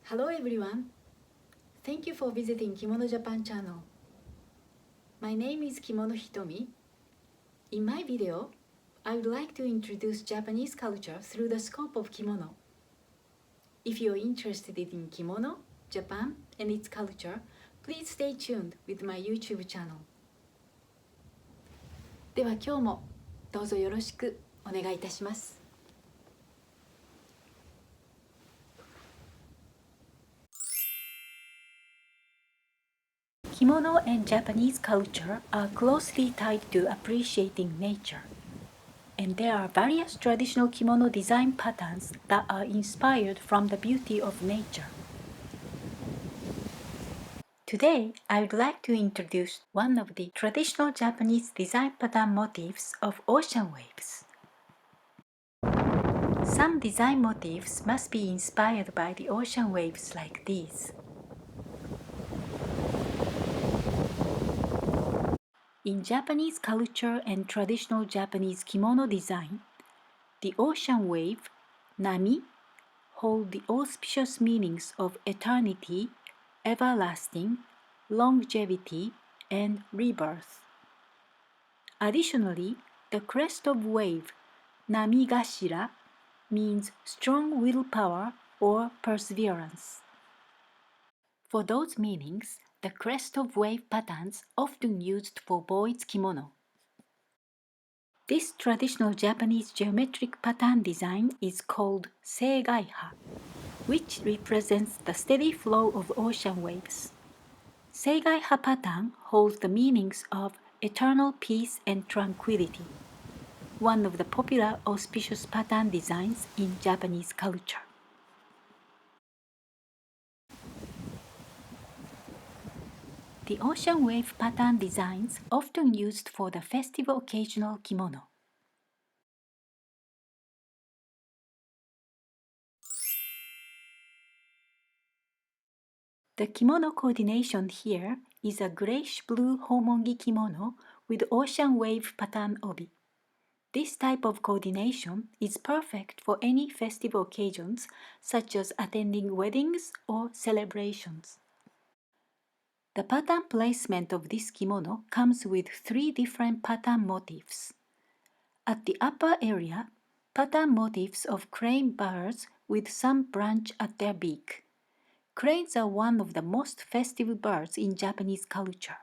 Hello everyone. Thank you for visiting Kimono Japan Channel. My name is Kimono Hitomi. In my video, I would like to introduce Japanese culture through the scope of kimono. If you are interested in kimono, Japan, and its culture, please stay tuned with my YouTube channel. では今日もどうぞよろしくお願いいたします。Kimono and Japanese culture are closely tied to appreciating nature, and there are various traditional kimono design patterns that are inspired from the beauty of nature. Today, I would like to introduce one of the traditional Japanese design pattern motifs of ocean waves. Some design motifs must be inspired by the ocean waves like these. In Japanese culture and traditional Japanese kimono design, the ocean wave, Nami, hold the auspicious meanings of eternity, everlasting, longevity, and rebirth. Additionally, the crest of wave, Nami ga shira, means strong willpower or perseverance. For those meanings, the crest of wave patterns often used for boys' kimono. This traditional Japanese geometric pattern design is called seigaiha, which represents the steady flow of ocean waves. Seigaiha pattern holds the meanings of eternal peace and tranquility, one of the popular auspicious pattern designs in Japanese culture. The ocean wave pattern designs often used for the festive occasional kimono. The kimono coordination here is a grayish-blue homongi kimono with ocean wave pattern obi. This type of coordination is perfect for any festive occasions such as attending weddings or celebrations. The pattern placement of this kimono comes with 3 different pattern motifs. At the upper area, pattern motifs of crane birds with some branch at their beak. Cranes are one of the most festive birds in Japanese culture.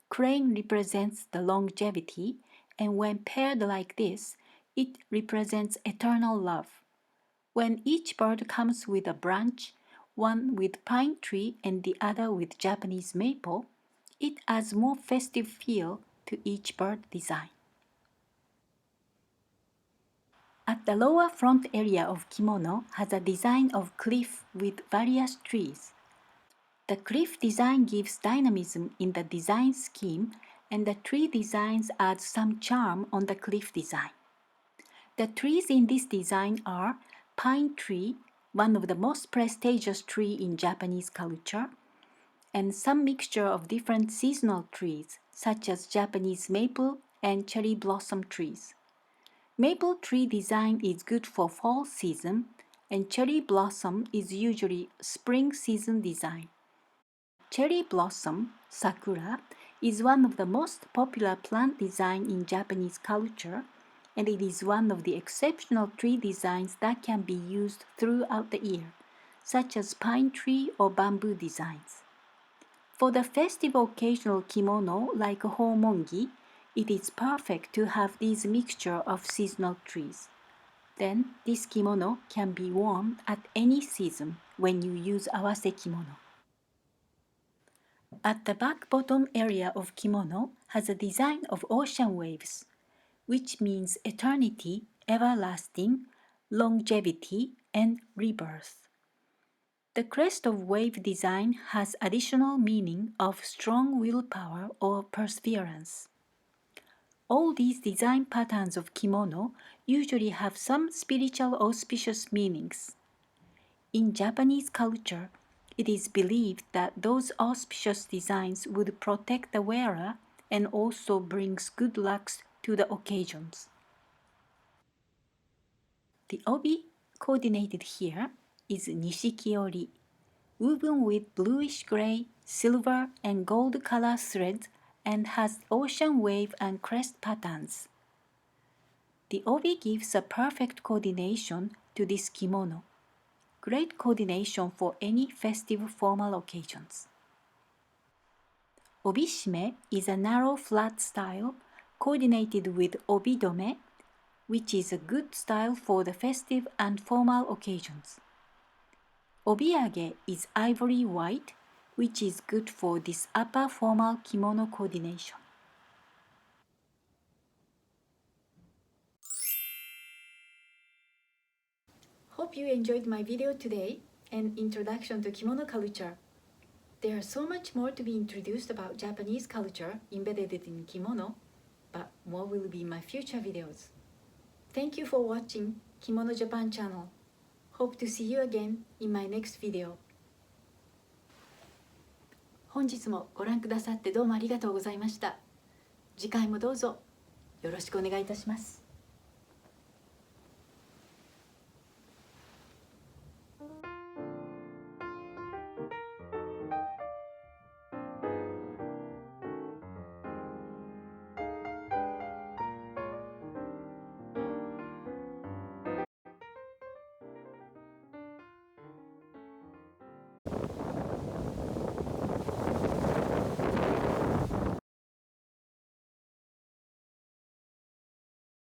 Crane represents the longevity, and when paired like this, it represents eternal love. When each bird comes with a branch, one with pine tree and the other with Japanese maple, it adds more festive feel to each bird design. At the lower front area of kimono has a design of cliff with various trees. The cliff design gives dynamism in the design scheme, and the tree designs add some charm on the cliff design. The trees in this design are pine tree, one of the most prestigious trees in Japanese culture, and some mixture of different seasonal trees, such as Japanese maple and cherry blossom trees. Maple tree design is good for fall season, and cherry blossom is usually spring season design. Cherry blossom, sakura, is one of the most popular plant design in Japanese culture, and it is one of the exceptional tree designs that can be used throughout the year, such as pine tree or bamboo designs. For the festive occasional kimono like homongi, it is perfect to have this mixture of seasonal trees. Then this kimono can be worn at any season when you use awase kimono. At the back bottom area of kimono has a design of ocean waves, which means eternity, everlasting, longevity, and rebirth. The crest of wave design has additional meaning of strong willpower or perseverance. All these design patterns of kimono usually have some spiritual auspicious meanings. In Japanese culture, it is believed that those auspicious designs would protect the wearer and also brings good luck to the occasions. The obi coordinated here is nishikiori, woven with bluish gray, silver, and gold color threads and has ocean wave and crest patterns. The obi gives a perfect coordination to this kimono. Great coordination for any festive formal occasions. Obi-shime is a narrow flat style coordinated with obi-dome, which is a good style for the festive and formal occasions. Obiage is ivory white, which is good for this upper formal kimono coordination. Hope you enjoyed my video today and introduction to kimono culture. There are so much more to be introduced about Japanese culture embedded in kimono, but more will be in my future videos. Thank you for watching Kimono Japan Channel. Hope to see you again in my next video. 本日もご覧くださってどうもありがとうございました。次回もどうぞよろしくお願いいたします。